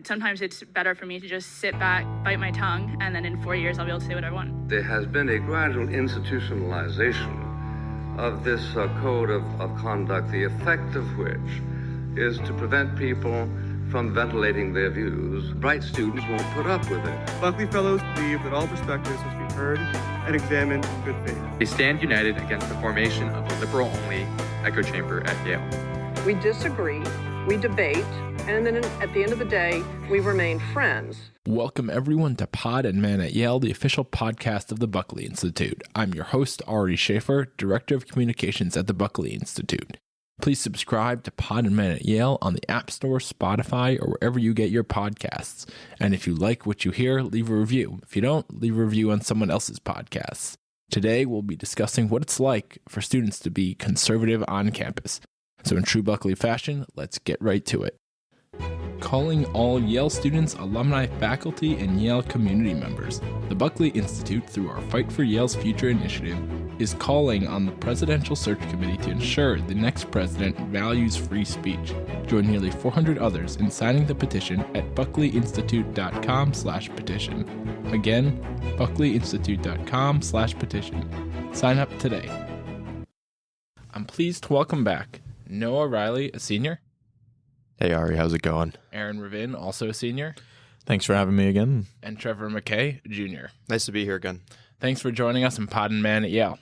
sometimes it's better for me to just sit back, bite my tongue, and then in 4 years I'll be able to say what I want. There has been a gradual institutionalization of this code of conduct, the effect of which is to prevent people from ventilating their views. Bright students won't put up with it. Buckley Fellows believe that all perspectives must be heard and examined in good faith. They stand united against the formation of a liberal-only echo chamber at Yale. We disagree, we debate, and then at the end of the day, we remain friends. Welcome everyone to Pod and Man at Yale, the official podcast of the Buckley Institute. I'm your host, Ari Schaefer, Director of Communications at the Buckley Institute. Please subscribe to Pod and Man at Yale on the App Store, Spotify, or wherever you get your podcasts. And if you like what you hear, leave a review. If you don't, leave a review on someone else's podcasts. Today, we'll be discussing what it's like for students to be conservative on campus. So in true Buckley fashion, let's get right to it. Calling all Yale students, alumni, faculty, and Yale community members, the Buckley Institute, through our Fight for Yale's Future initiative, is calling on the Presidential Search Committee to ensure the next president values free speech. Join nearly 400 others in signing the petition at buckleyinstitute.com/petition. Again, buckleyinstitute.com/petition. Sign up today. I'm pleased to welcome back Noah Riley, a senior. Hey, Ari, how's it going? Aron Ravin, also a senior. Thanks for having me again. And Trevor MacKay, a junior. Nice to be here again. Thanks for joining us in Pod and Man at Yale.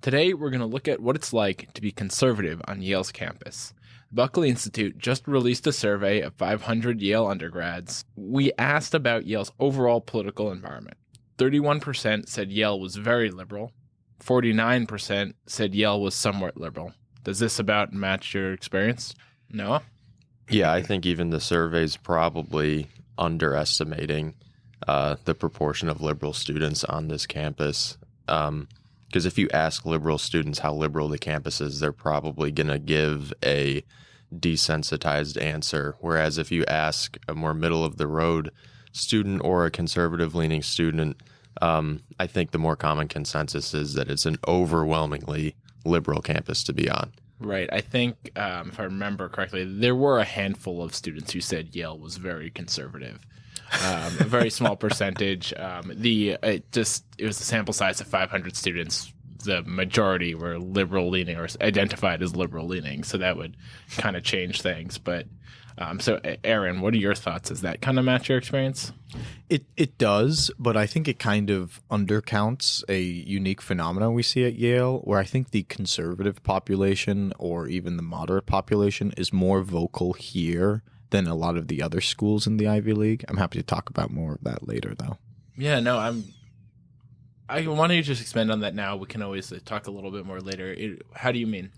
Today, we're going to look at what it's like to be conservative on Yale's campus. The Buckley Institute just released a survey of 500 Yale undergrads. We asked about Yale's overall political environment. 31% said Yale was very liberal. 49% said Yale was somewhat liberal. Does this about match your experience, Noah? Yeah, I think even the survey's probably underestimating the proportion of liberal students on this campus. Because if you ask liberal students how liberal the campus is, they're probably going to give a desensitized answer. Whereas if you ask a more middle-of-the-road student or a conservative-leaning student, I think the more common consensus is that it's an overwhelmingly liberal campus to be on. Right. I think, if I remember correctly, there were a handful of students who said Yale was very conservative. A very small percentage. It was a sample size of 500 students. The majority were liberal leaning or identified as liberal leaning, so that would kind of change things. But so, Aron, what are your thoughts? Does that kind of match your experience? It does, but I think it kind of undercounts a unique phenomenon we see at Yale, where I think the conservative population or even the moderate population is more vocal here than a lot of the other schools in the Ivy League. I'm happy to talk about more of that later, though. Yeah, no, why don't you just expand on that now? We can always talk a little bit more later. How do you mean?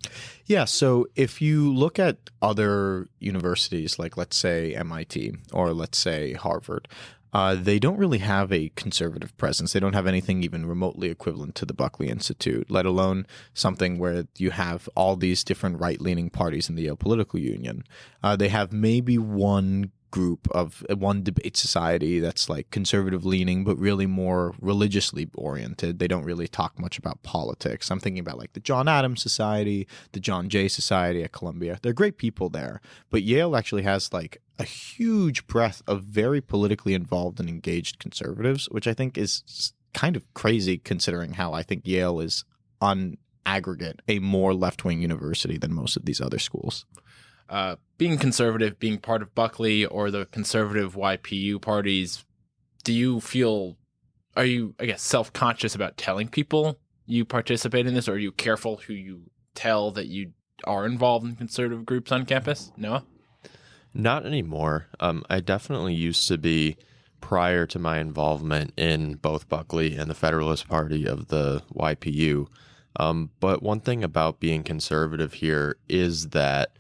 Yeah, so if you look at other universities, like let's say MIT or let's say Harvard, they don't really have a conservative presence. They don't have anything even remotely equivalent to the Buckley Institute, let alone something where you have all these different right-leaning parties in the Yale Political Union. They have maybe one debate society that's like conservative leaning, but really more religiously oriented. They don't really talk much about politics. I'm thinking about like the John Adams Society, the John Jay Society at Columbia. They're great people there, but Yale actually has like a huge breadth of very politically involved and engaged conservatives, which I think is kind of crazy considering how I think Yale is on aggregate a more left-wing university than most of these other schools. Being conservative, being part of Buckley or the conservative YPU parties, are you, I guess, self-conscious about telling people you participate in this, or are you careful who you tell that you are involved in conservative groups on campus? Noah? Not anymore. I definitely used to be prior to my involvement in both Buckley and the Federalist Party of the YPU. But one thing about being conservative here is that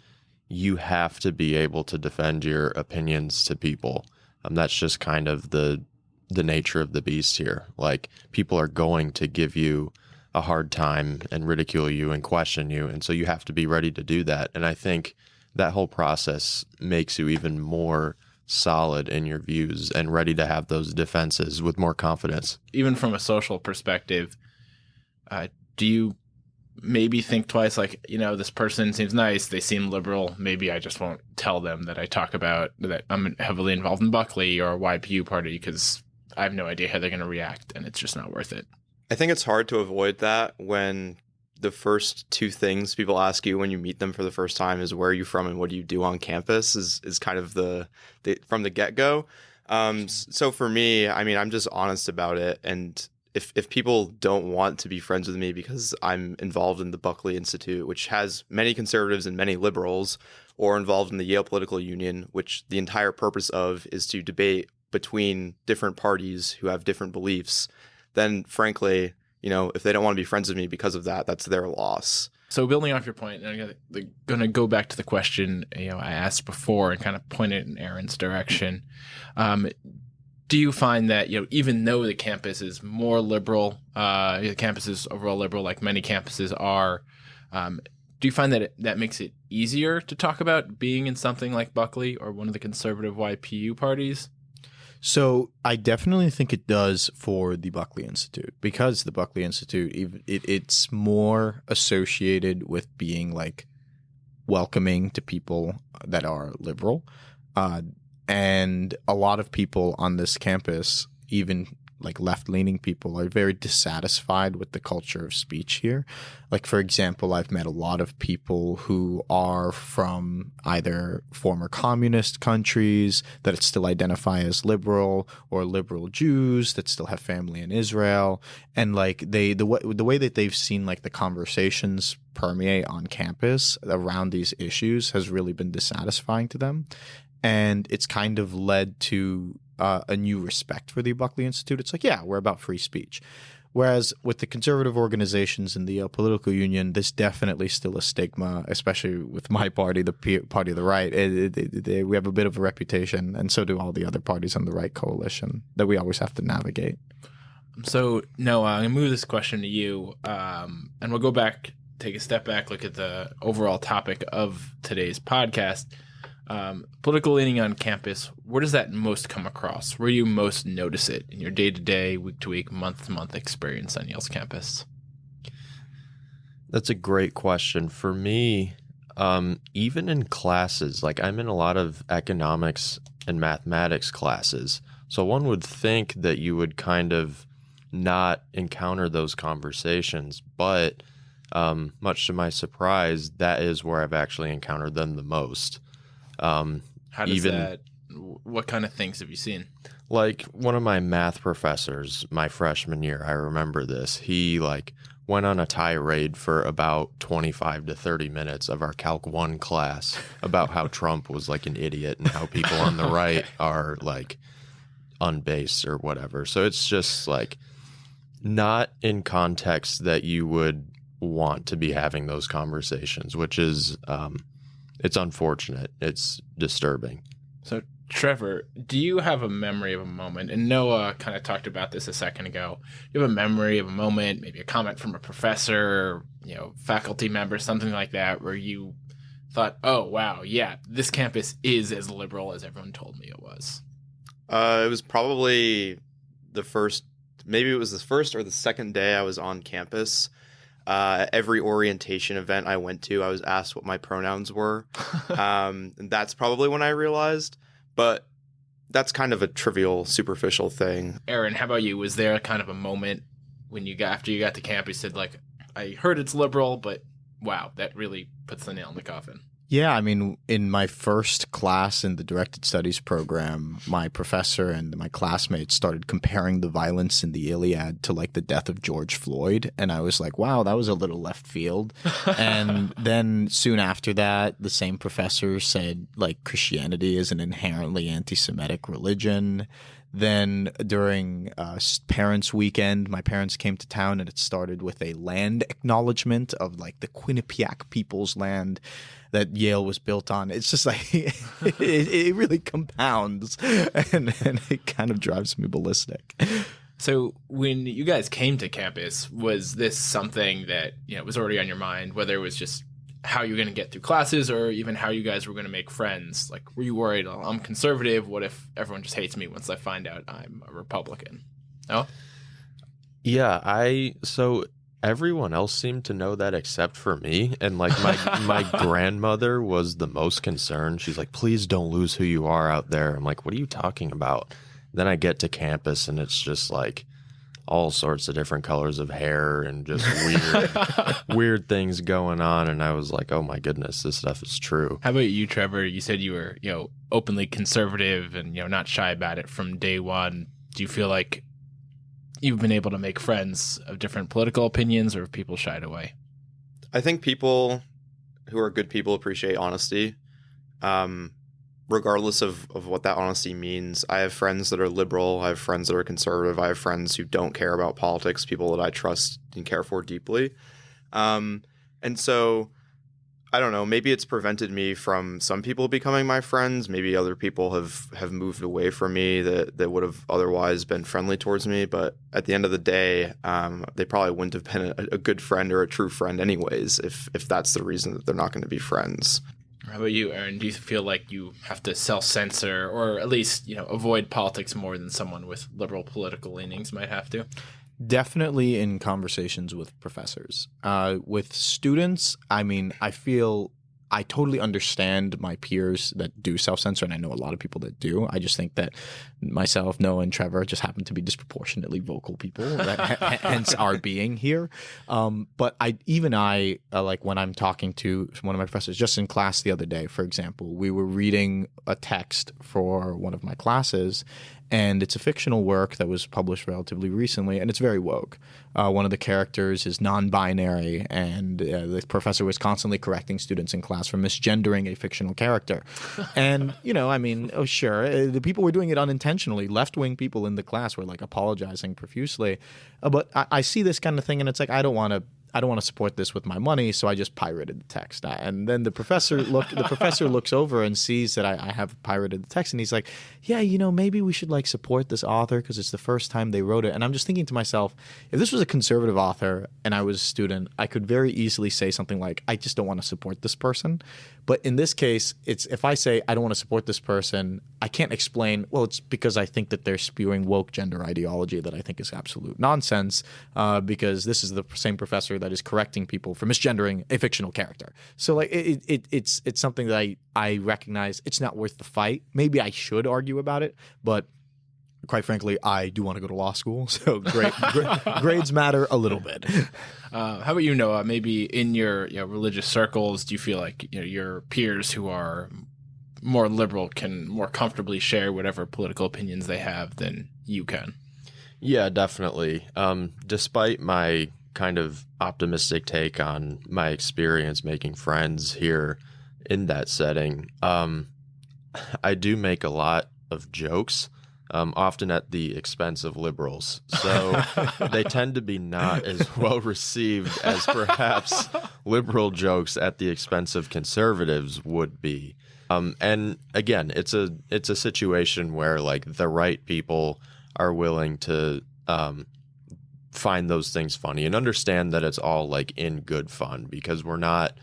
you have to be able to defend your opinions to people. That's just kind of the nature of the beast here. Like, people are going to give you a hard time and ridicule you and question you, and so you have to be ready to do that. And I think that whole process makes you even more solid in your views and ready to have those defenses with more confidence. Even from a social perspective, do you maybe think twice, like, this person seems nice, they seem liberal, maybe I just won't tell them that I talk about that I'm heavily involved in Buckley or YPU party because I have no idea how they're going to react, and it's just not worth it. I think it's hard to avoid that when the first two things people ask you when you meet them for the first time is where are you from and what do you do on campus is kind of the from the get-go. So for me, I mean, I'm just honest about it. And if people don't want to be friends with me because I'm involved in the Buckley Institute, which has many conservatives and many liberals, or involved in the Yale Political Union, which the entire purpose of is to debate between different parties who have different beliefs, then frankly, if they don't want to be friends with me because of that, that's their loss. So building off your point, I'm going to go back to the question I asked before and kind of point it in Aron's direction. Do you find that even though the campus is more liberal, the campus is overall liberal, like many campuses are, do you find that that makes it easier to talk about being in something like Buckley or one of the conservative YPU parties? So I definitely think it does for the Buckley Institute, because the Buckley Institute, it's more associated with being like welcoming to people that are liberal. And a lot of people on this campus, even like left-leaning people, are very dissatisfied with the culture of speech here. Like, for example, I've met a lot of people who are from either former communist countries that still identify as liberal, or liberal Jews that still have family in Israel. And like the way that they've seen like the conversations permeate on campus around these issues has really been dissatisfying to them. And it's kind of led to a new respect for the Buckley Institute. It's like, yeah, we're about free speech. Whereas with the conservative organizations in the Yale Political Union, there's definitely still a stigma, especially with my party, the party of the right. We have a bit of a reputation, and so do all the other parties on the right coalition, that we always have to navigate. So, Noah, I'm going to move this question to you, and we'll go back, take a step back, look at the overall topic of today's podcast. Political leaning on campus, where does that most come across? Where do you most notice it in your day-to-day, week-to-week, month-to-month experience on Yale's campus? That's a great question. For me, even in classes, like I'm in a lot of economics and mathematics classes, so one would think that you would kind of not encounter those conversations, but much to my surprise, that is where I've actually encountered them the most. How does that? What kind of things have you seen? Like one of my math professors, my freshman year, I remember this. He went on a tirade for about 25 to 30 minutes of our Calc 1 class about how Trump was like an idiot and how people on the right are like unbased or whatever. So it's just like not in context that you would want to be having those conversations, which is it's unfortunate. It's disturbing. So, Trevor, do you have a memory of a moment? And Noah kind of talked about this a second ago. Do you have a memory of a moment, maybe a comment from a professor, faculty member, something like that, where you thought, oh, wow, yeah, this campus is as liberal as everyone told me it was? It was probably maybe it was the first or the second day I was on campus. Every orientation event I went to, I was asked what my pronouns were. And that's probably when I realized, but that's kind of a trivial, superficial thing. Aron, how about you? Was there kind of a moment when after you got to camp, you said I heard it's liberal, but wow, that really puts the nail in the coffin? Yeah, I mean, in my first class in the directed studies program, my professor and my classmates started comparing the violence in the Iliad to the death of George Floyd. And I was like, wow, that was a little left field. And then soon after that, the same professor said Christianity is an inherently anti-Semitic religion. Then during Parents' Weekend, my parents came to town, and it started with a land acknowledgement of the Quinnipiac people's land that Yale was built on. It's just it really compounds, and it kind of drives me ballistic. So when you guys came to campus, was this something that was already on your mind, whether it was just how you're going to get through classes or even how you guys were going to make friends? Were you worried, I'm conservative, what if everyone just hates me once I find out I'm a Republican? No? Yeah, so everyone else seemed to know that except for me. And like my grandmother was the most concerned. She's like, please don't lose who you are out there. I'm like, what are you talking about? Then I get to campus and it's just like all sorts of different colors of hair and just weird things going on. And I was like, oh my goodness, this stuff is true. How about you, Trevor? You said you were, openly conservative and, not shy about it from day one. Do you feel like you've been able to make friends of different political opinions, or have people shied away? I think people who are good people appreciate honesty. Regardless of what that honesty means. I have friends that are liberal. I have friends that are conservative. I have friends who don't care about politics, people that I trust and care for deeply. And so, I don't know, maybe it's prevented me from some people becoming my friends. Maybe other people have moved away from me that would have otherwise been friendly towards me. But at the end of the day, they probably wouldn't have been a good friend or a true friend anyways, if that's the reason that they're not going to be friends. How about you, Aron? Do you feel like you have to self-censor or at least, avoid politics more than someone with liberal political leanings might have to? Definitely in conversations with professors. With students, I feel I totally understand my peers that do self-censor, and I know a lot of people that do. I just think that myself, Noah, and Trevor just happen to be disproportionately vocal people, hence our being here. But I like when I'm talking to one of my professors, just in class the other day, for example, we were reading a text for one of my classes, and it's a fictional work that was published relatively recently, and it's very woke. One of the characters is non-binary, and the professor was constantly correcting students in class for misgendering a fictional character. And, sure, the people were doing it unintentionally. Left-wing people in the class were, like, apologizing profusely. But I see this kind of thing, and it's like, I don't want to support this with my money, so I just pirated the text. And then the professor looks over and sees that I have pirated the text, and he's like, yeah, maybe we should support this author because it's the first time they wrote it. And I'm just thinking to myself, if this was a conservative author and I was a student, I could very easily say something like, I just don't want to support this person. But in this case, it's if I say I don't want to support this person, I can't explain, well, it's because I think that they're spewing woke gender ideology that I think is absolute nonsense, because this is the same professor that is correcting people for misgendering a fictional character. So it's something that I recognize it's not worth the fight. Maybe I should argue about it, but quite frankly, I do want to go to law school, so grades matter a little bit. How about you, Noah? Maybe in your religious circles, do you feel like your peers who are more liberal can more comfortably share whatever political opinions they have than you can? Yeah, definitely. Despite my kind of optimistic take on my experience making friends here in that setting, I do make a lot of jokes, often at the expense of liberals. So they tend to be not as well received as perhaps liberal jokes at the expense of conservatives would be. And again, it's a situation where the right people are willing to find those things funny and understand that it's all in good fun, because we're not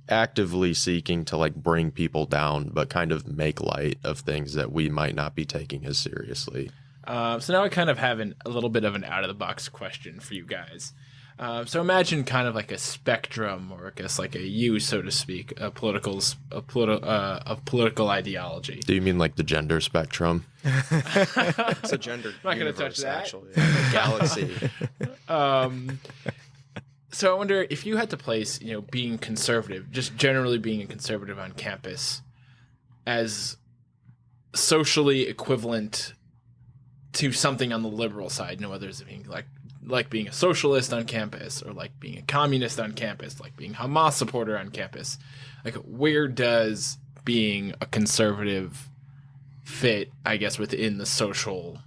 actively seeking to bring people down, but kind of make light of things that we might not be taking as seriously. So now I kind of have a little bit of an out of the box question for you guys. So imagine kind of a spectrum, or I guess a U, so to speak, of political ideology. Do you mean the gender spectrum? It's a gender. I'm not going to touch that. Actually, a galaxy. So I wonder if you had to place, being conservative, just generally being a conservative on campus, as socially equivalent to something on the liberal side. Whether it's being like being a socialist on campus, or being a communist on campus, being a Hamas supporter on campus. Where does being a conservative fit, I guess, within the social,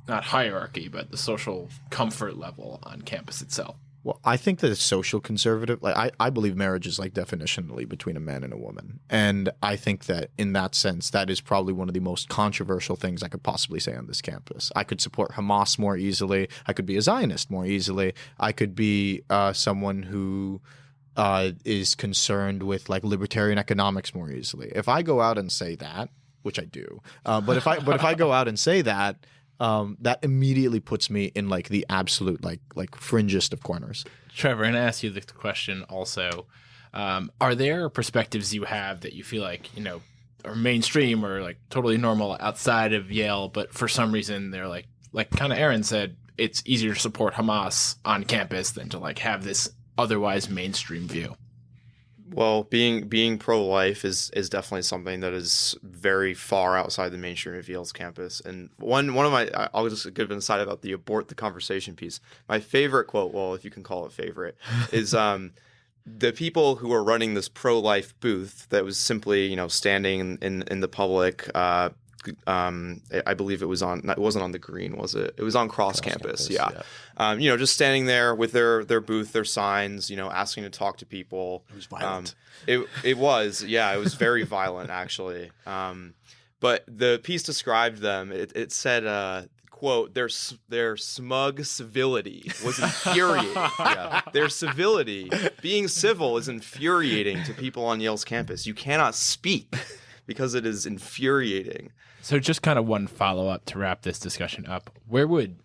not hierarchy, but the social comfort level on campus itself? Well, I think that a social conservative, I believe marriage is definitionally between a man and a woman. And I think that in that sense, that is probably one of the most controversial things I could possibly say on this campus. I could support Hamas more easily. I could be a Zionist more easily. I could be someone who is concerned with libertarian economics more easily. If I go out and say that, which I do, but if I go out and say that, that immediately puts me in like the absolute like fringest of corners. Trevor, and I ask you the question also. Are there perspectives you have that you feel like, you know, are mainstream or like totally normal outside of Yale, but for some reason they're like kind of Aron said, it's easier to support Hamas on campus than to like have this otherwise mainstream view? Well, being pro-life is definitely something that is very far outside the mainstream of Yale's campus. And one of my, I'll just give an aside about the abort the conversation piece. My favorite quote, well, if you can call it favorite, is the people who are running this pro-life booth that was simply, you know, standing in the public. I believe it wasn't on the green, was it? It was on cross campus. Yeah. You know, just standing there with their booth, their signs, you know, asking to talk to people. It was violent. It was, yeah, it was very violent actually. But the piece described them. It said, quote, their smug civility was infuriating. Yeah. Their civility, being civil, is infuriating to people on Yale's campus. You cannot speak because it is infuriating. So just kind of one follow-up to wrap this discussion up. Where would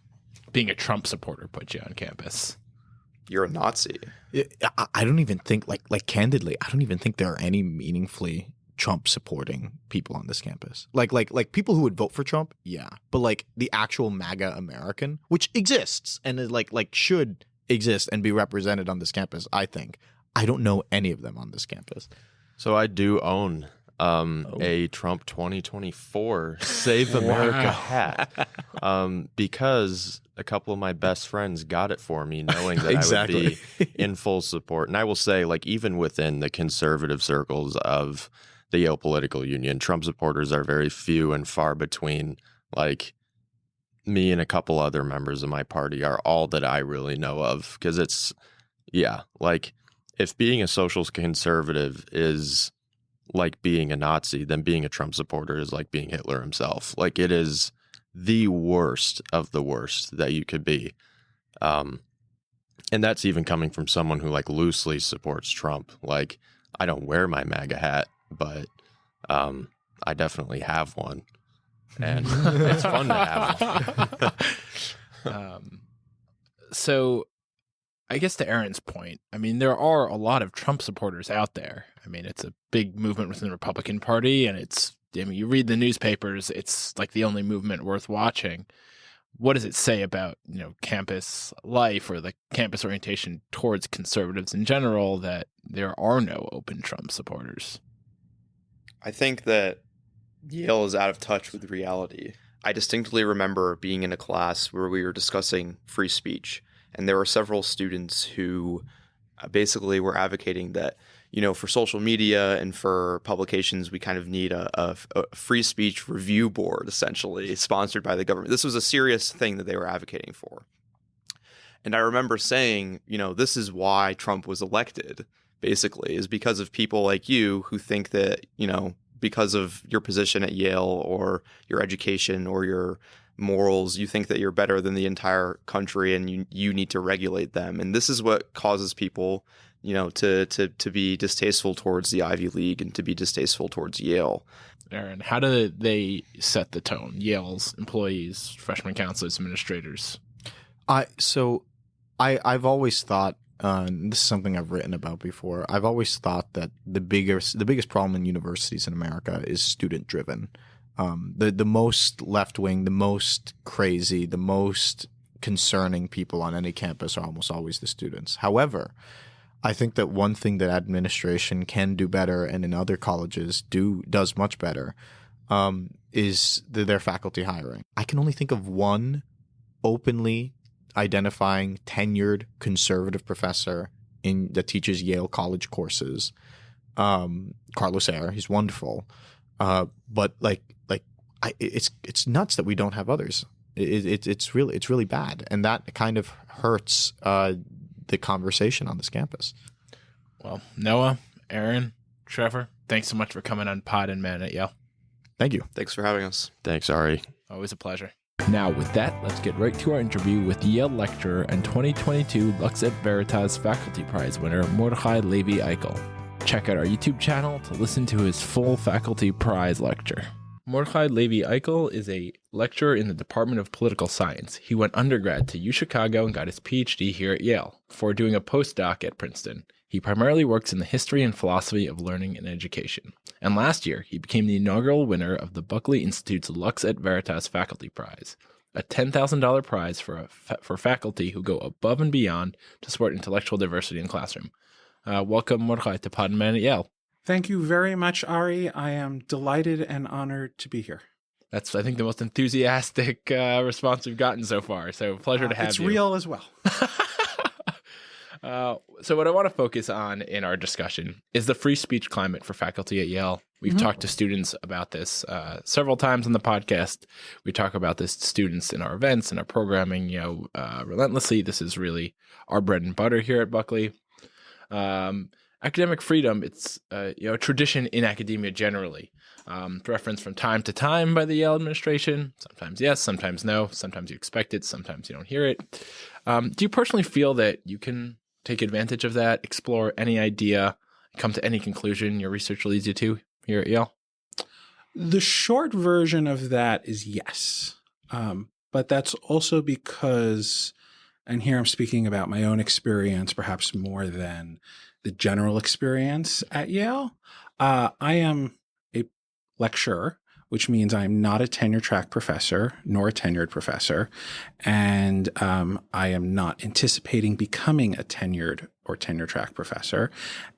being a Trump supporter put you on campus? You're a Nazi. I don't even think, like candidly, I don't even think there are any meaningfully Trump supporting people on this campus. Like people who would vote for Trump, yeah. But like the actual MAGA American, which exists and is like should exist and be represented on this campus, I think. I don't know any of them on this campus. So I do own a Trump 2024 Save America hat because a couple of my best friends got it for me knowing that Exactly. I would be in full support. And I will say, like, even within the conservative circles of the Yale Political Union, Trump supporters are very few and far between. Like, me and a couple other members of my party are all that I really know of because it's, yeah, like if being a social conservative is like being a Nazi, then being a Trump supporter is like being Hitler himself. Like, it is the worst of the worst that you could be. And that's even coming from someone who like loosely supports Trump. Like, I don't wear my MAGA hat, but I definitely have one. And it's fun to have one. So I guess to Aron's point, I mean, there are a lot of Trump supporters out there. I mean, it's a big movement within the Republican Party, and you read the newspapers, it's like the only movement worth watching. What does it say about, you know, campus life or the campus orientation towards conservatives in general that there are no open Trump supporters? I think that Yale is out of touch with reality. I distinctly remember being in a class where we were discussing free speech, and there were several students who basically were advocating that, you know, for social media and for publications, we kind of need a free speech review board, essentially, sponsored by the government. This was a serious thing that they were advocating for. And I remember saying, you know, this is why Trump was elected, basically, is because of people like you who think that, you know, because of your position at Yale or your education or your morals, you think that you're better than the entire country and you need to regulate them. And this is what causes people, you know, to be distasteful towards the Ivy League and to be distasteful towards Yale. Aron, how do they set the tone? Yale's employees, freshman counselors, administrators? I've always thought, and this is something I've written about before, I've always thought that the biggest problem in universities in America is student driven. The most left wing, the most crazy, the most concerning people on any campus are almost always the students. However, I think that one thing that administration can do better, and in other colleges does much better, is their faculty hiring. I can only think of one openly identifying tenured conservative professor that teaches Yale College courses, Carlos Ayer. He's wonderful, but it's nuts that we don't have others. It's really bad, and that kind of hurts the conversation on this campus. Well, Noah, Aron, Trevor, thanks so much for coming on Pod and Man at Yale. Thank you. Thanks for having us. Thanks, Ari. Always a pleasure. Now, with that, let's get right to our interview with Yale lecturer and 2022 Lux et Veritas Faculty Prize winner Mordechai Levi Eichel. Check out our YouTube channel to listen to his full faculty prize lecture. Mordechai Levi Eichel is a lecturer in the Department of Political Science. He went undergrad to UChicago and got his PhD here at Yale before doing a postdoc at Princeton. He primarily works in the history and philosophy of learning and education. And last year, he became the inaugural winner of the Buckley Institute's Lux et Veritas Faculty Prize, a $10,000 prize for faculty who go above and beyond to support intellectual diversity in the classroom. Welcome, Mordechai, to Pod and Man at Yale. Thank you very much, Ari. I am delighted and honored to be here. That's, I think, the most enthusiastic response we've gotten so far. So pleasure to have you. It's real as well. So what I want to focus on in our discussion is the free speech climate for faculty at Yale. We've talked to students about this several times on the podcast. We talk about this to students in our events and our programming, relentlessly. This is really our bread and butter here at Buckley. Academic freedom, it's a tradition in academia generally. Referenced from time to time by the Yale administration. Sometimes yes, sometimes no. Sometimes you expect it, sometimes you don't hear it. Do you personally feel that you can take advantage of that, explore any idea, come to any conclusion your research leads you to here at Yale? The short version of that is yes. But that's also because, and here I'm speaking about my own experience, perhaps more than the general experience at Yale. I am a lecturer, which means I'm not a tenure-track professor, nor a tenured professor, and I am not anticipating becoming a tenured or tenure-track professor.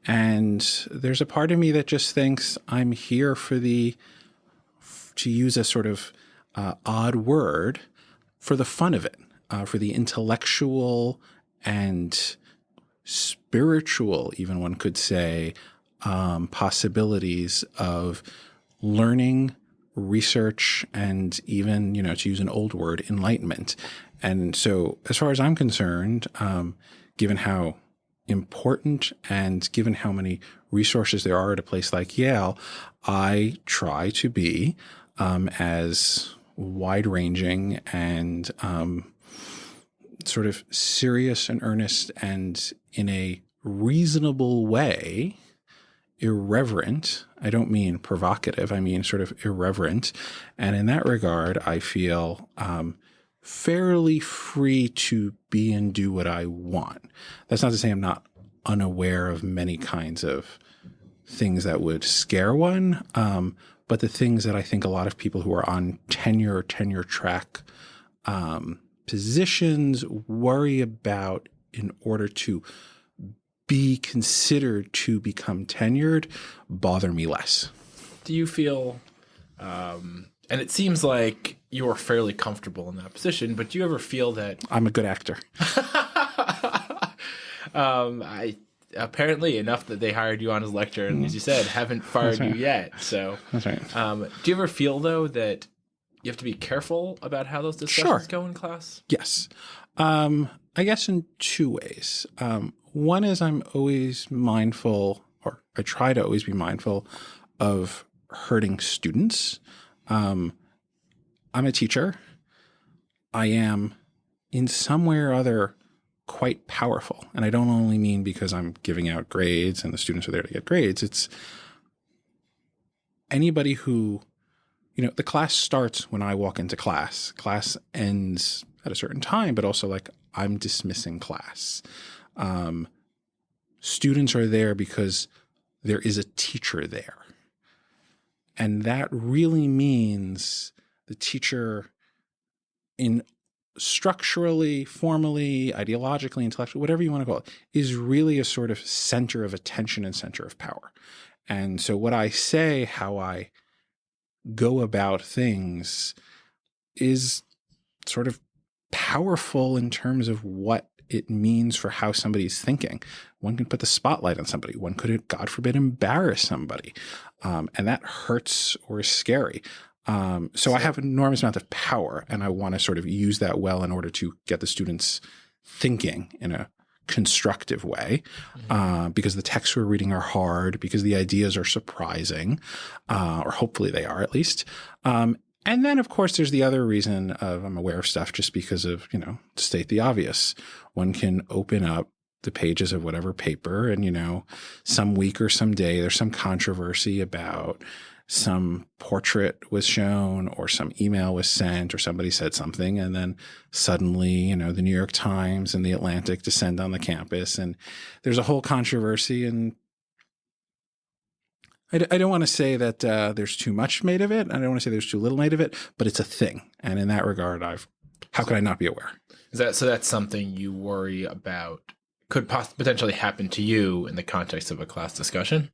And there's a part of me that just thinks I'm here for to use a sort of odd word, for the fun of it, for the intellectual and spiritual, even one could say, possibilities of learning, research, and even, to use an old word, enlightenment. And so as far as I'm concerned, given how important and given how many resources there are at a place like Yale, I try to be as wide-ranging and sort of serious and earnest and in a reasonable way, irreverent. I don't mean provocative. I mean sort of irreverent. And in that regard, I feel fairly free to be and do what I want. That's not to say I'm not unaware of many kinds of things that would scare one. But the things that I think a lot of people who are on tenure track positions worry about in order to be considered to become tenured bother me less. Do you feel, and it seems like you're fairly comfortable in that position, but do you ever feel that... I'm a good actor. Apparently enough that they hired you on as lecturer, and as you said, haven't fired you yet. So that's right. Do you ever feel, though, that you have to be careful about how those discussions go in class? Yes. I guess in two ways. One is I'm always mindful, or I try to always be mindful of hurting students. I'm a teacher. I am in some way or other quite powerful. And I don't only mean because I'm giving out grades and the students are there to get grades. It's anybody who, the class starts when I walk into class. Class ends at a certain time, but also like I'm dismissing class. Students are there because there is a teacher there. And that really means the teacher in structurally, formally, ideologically, intellectually, whatever you want to call it, is really a sort of center of attention and center of power. And so what I say, how I go about things is sort of powerful in terms of what it means for how somebody's thinking. One can put the spotlight on somebody. One could, God forbid, embarrass somebody. And that hurts or is scary. So I have an enormous amount of power, and I want to sort of use that well in order to get the students thinking in a constructive way, because the texts we're reading are hard, because the ideas are surprising, or hopefully they are at least. And then, of course, there's the other reason of I'm aware of stuff just because of, to state the obvious. One can open up the pages of whatever paper and, some week or some day there's some controversy about some portrait was shown or some email was sent or somebody said something, and then suddenly, the New York Times and the Atlantic descend on the campus, and there's a whole controversy. And I don't want to say that there's too much made of it. I don't want to say there's too little made of it, but it's a thing. And in that regard, how could I not be aware? So that's something you worry about could potentially happen to you in the context of a class discussion?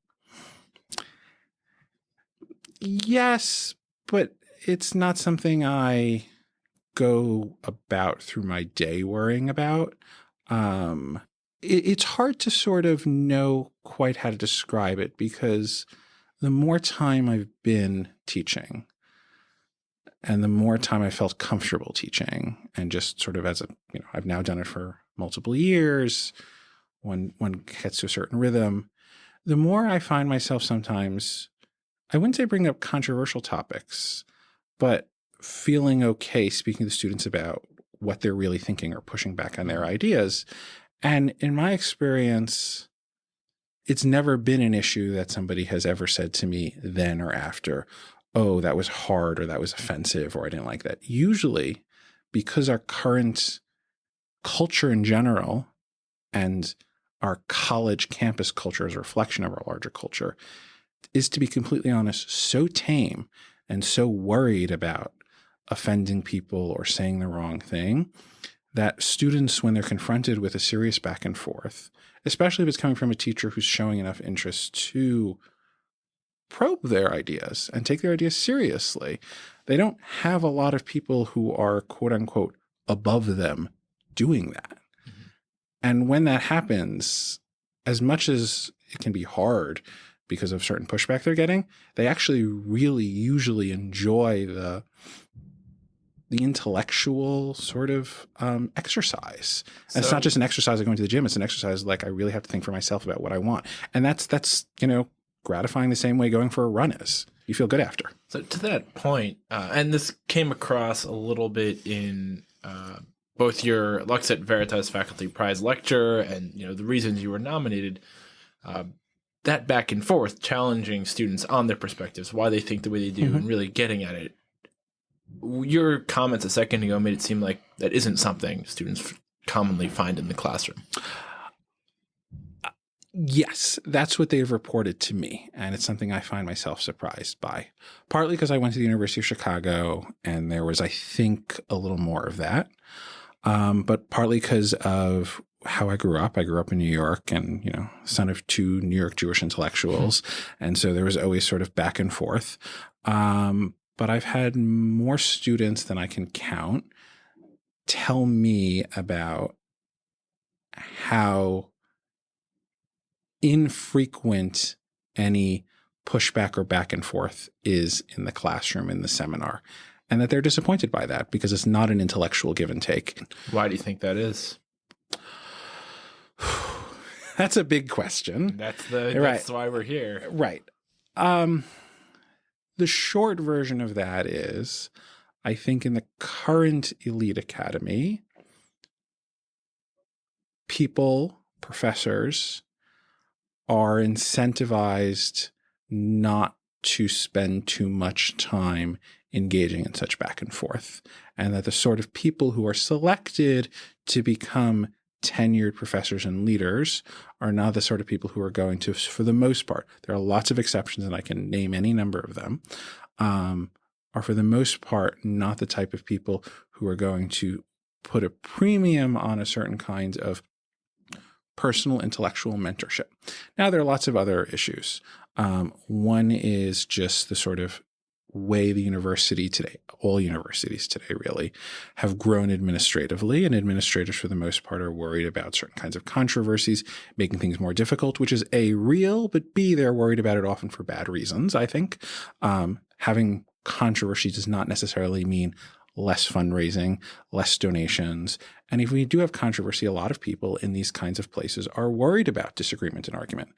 Yes, but it's not something I go about through my day worrying about. It's hard to sort of know quite how to describe it, because the more time I've been teaching and the more time I felt comfortable teaching, and just sort of I've now done it for multiple years, when one gets to a certain rhythm, the more I find myself sometimes, I wouldn't say bring up controversial topics, but feeling okay speaking to students about what they're really thinking or pushing back on their ideas. And in my experience, it's never been an issue that somebody has ever said to me then or after, oh, that was hard, or that was offensive, or I didn't like that. Usually, because our current culture in general and our college campus culture as a reflection of our larger culture is, to be completely honest, so tame and so worried about offending people or saying the wrong thing, that students, when they're confronted with a serious back and forth, especially if it's coming from a teacher who's showing enough interest to probe their ideas and take their ideas seriously, they don't have a lot of people who are, quote unquote, above them doing that. Mm-hmm. And when that happens, as much as it can be hard because of certain pushback they're getting, they actually really usually enjoy the intellectual sort of exercise. And it's not just an exercise of going to the gym. It's an exercise like I really have to think for myself about what I want. And that's gratifying the same way going for a run is. You feel good after. So to that point, and this came across a little bit in both your Lux et Veritas Faculty Prize lecture and the reasons you were nominated, that back and forth, challenging students on their perspectives, why they think the way they do, mm-hmm. and really getting at it. Your comments a second ago made it seem like that isn't something students commonly find in the classroom. Yes, that's what they've reported to me, and it's something I find myself surprised by, partly because I went to the University of Chicago, and there was, I think, a little more of that, but partly because of how I grew up. I grew up in New York and, son of two New York Jewish intellectuals, and so there was always sort of back and forth. But I've had more students than I can count tell me about how infrequent any pushback or back and forth is in the classroom, in the seminar, and that they're disappointed by that because it's not an intellectual give and take. Why do you think that is? That's a big question. That's right. why we're here. Right. The short version of that is, I think in the current elite academy, professors, are incentivized not to spend too much time engaging in such back and forth, and that the sort of people who are selected to become tenured professors and leaders are not the sort of people who are going to, for the most part, there are lots of exceptions and I can name any number of them, are for the most part not the type of people who are going to put a premium on a certain kind of personal intellectual mentorship. Now, there are lots of other issues. One is just the sort of way the university today, all universities today really, have grown administratively, and administrators for the most part are worried about certain kinds of controversies, making things more difficult, which is A, real, but B, they're worried about it often for bad reasons, I think. Having controversy does not necessarily mean less fundraising, less donations, And if we do have controversy, a lot of people in these kinds of places are worried about disagreement and argument.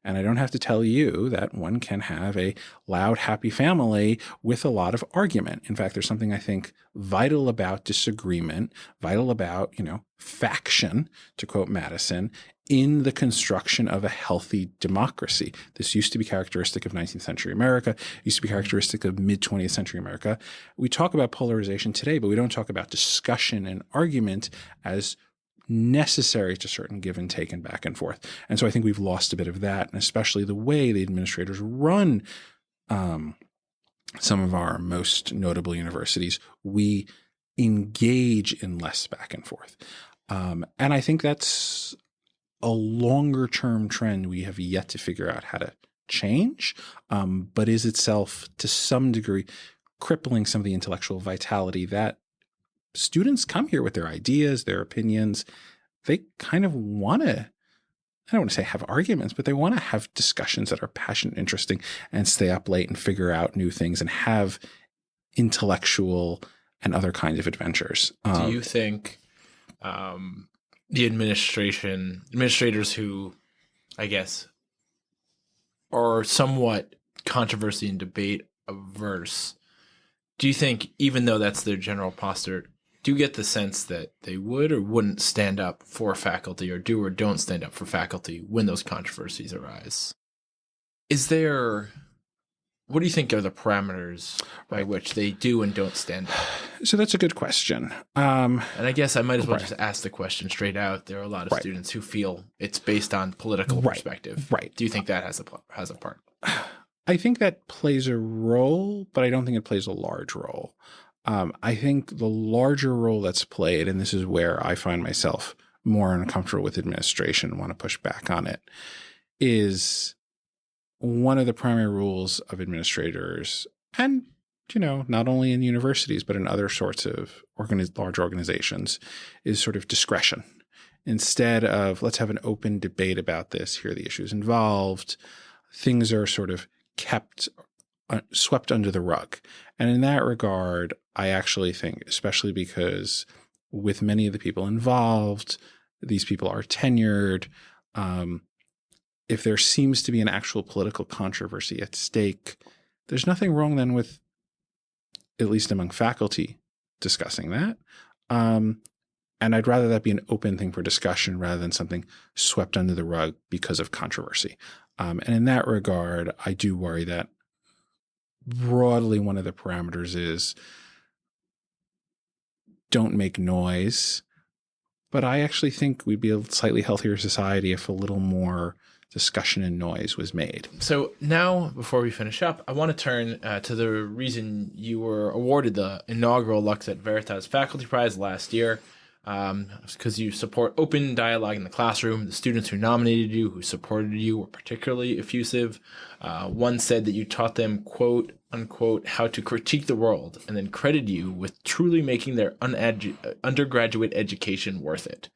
And I don't have to tell you that one can have a loud, happy family with a lot of argument. In fact, there's something I think vital about disagreement, vital about, faction, to quote Madison, in the construction of a healthy democracy. This used to be characteristic of 19th century America. It used to be characteristic of mid-20th century America. We talk about polarization today, but we don't talk about discussion and argument as necessary to certain give and take and back and forth. And so I think we've lost a bit of that, and especially the way the administrators run some of our most notable universities. We engage in less back and forth. And I think that's a longer term trend we have yet to figure out how to change, but is itself to some degree crippling some of the intellectual vitality that students come here with their ideas, their opinions. They kind of want to, I don't want to say have arguments, but they want to have discussions that are passionate, interesting, and stay up late and figure out new things and have intellectual and other kinds of adventures. Do you think the administrators who, I guess, are somewhat controversy and debate averse, do you think, even though that's their general posture, do you get the sense that they would or wouldn't stand up for faculty, or do or don't stand up for faculty when those controversies arise? What do you think are the parameters by which they do and don't stand up? So that's a good question. And I guess I might as well just ask the question straight out. There are a lot of students who feel it's based on political perspective. Right. Do you think that has a part? I think that plays a role, but I don't think it plays a large role. I think the larger role that's played, and this is where I find myself more uncomfortable with administration and want to push back on it, is one of the primary rules of administrators, and not only in universities but in other sorts of large organizations, is sort of discretion. Instead of let's have an open debate about this, here are the issues involved, things are sort of kept swept under the rug. And in that regard, I actually think, especially because with many of the people involved, these people are tenured. If there seems to be an actual political controversy at stake, there's nothing wrong then with, at least among faculty, discussing that. And I'd rather that be an open thing for discussion rather than something swept under the rug because of controversy. And in that regard, I do worry that broadly one of the parameters is don't make noise. But I actually think we'd be a slightly healthier society if a little more discussion and noise was made. So now, before we finish up, I want to turn to the reason you were awarded the inaugural Lux et Veritas Faculty Prize last year. Because you support open dialogue in the classroom. The students who nominated you, who supported you, were particularly effusive. One said that you taught them, quote, unquote, how to critique the world, and then credited you with truly making their undergraduate education worth it.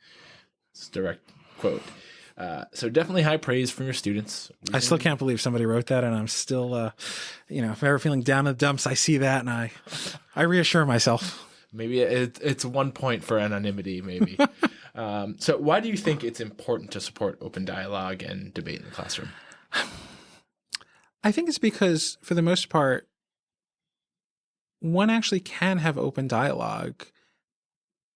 It's a direct quote. So definitely high praise from your students. I still can't believe somebody wrote that, and I'm still, if I'm ever feeling down in the dumps, I see that, and I reassure myself. Maybe it's 1 point for anonymity, maybe. So why do you think it's important to support open dialogue and debate in the classroom? I think it's because, for the most part, one actually can have open dialogue.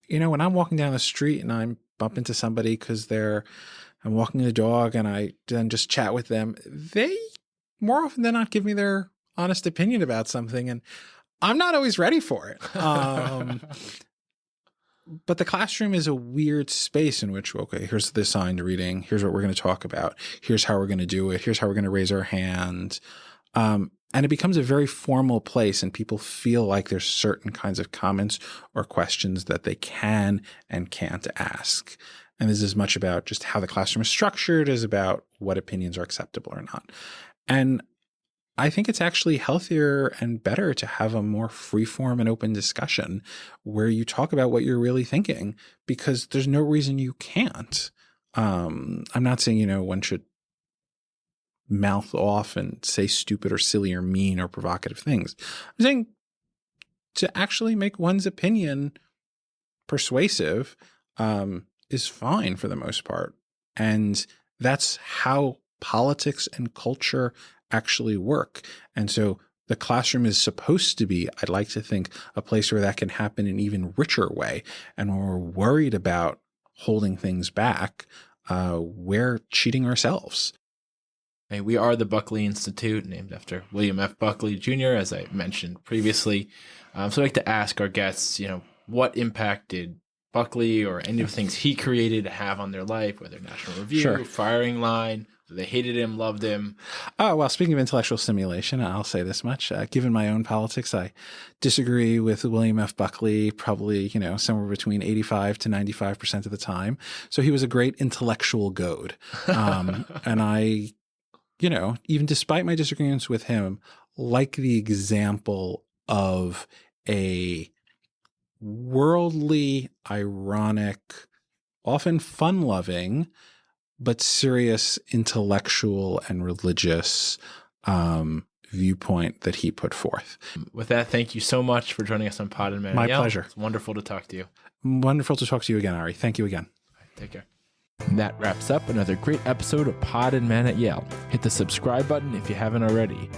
When I'm walking down the street and I bump into somebody because I'm walking the dog and I then just chat with them, they more often than not give me their honest opinion about something, and I'm not always ready for it. But the classroom is a weird space in which, okay, here's the assigned reading. Here's what we're going to talk about. Here's how we're going to do it. Here's how we're going to raise our hand. And it becomes a very formal place, and people feel like there's certain kinds of comments or questions that they can and can't ask. And this is as much about just how the classroom is structured as about what opinions are acceptable or not. And I think it's actually healthier and better to have a more free-form and open discussion where you talk about what you're really thinking, because there's no reason you can't. I'm not saying, one should mouth off and say stupid or silly or mean or provocative things. I'm saying to actually make one's opinion persuasive, is fine for the most part. And that's how politics and culture actually work. And so the classroom is supposed to be, I'd like to think, a place where that can happen in an even richer way. And when we're worried about holding things back, we're cheating ourselves. Hey, we are the Buckley Institute, named after William F. Buckley Jr., as I mentioned previously. So I'd like to ask our guests, what impact did Buckley or any of the things he created have on their life, whether National Review, Sure. Firing Line, whether they hated him, loved him? Well, speaking of intellectual stimulation, I'll say this much. Given my own politics, I disagree with William F. Buckley probably, somewhere between 85 to 95% of the time. So he was a great intellectual goad. And I, even despite my disagreements with him, like the example of a worldly, ironic, often fun-loving, but serious intellectual and religious viewpoint that he put forth. With that, thank you so much for joining us on Pod and Man My at Yale. pleasure. It's wonderful to talk to you. Wonderful to talk to you again, Ari. Thank you again. Take care. And that wraps up another great episode of Pod and Man at Yale. Hit the subscribe button if you haven't already.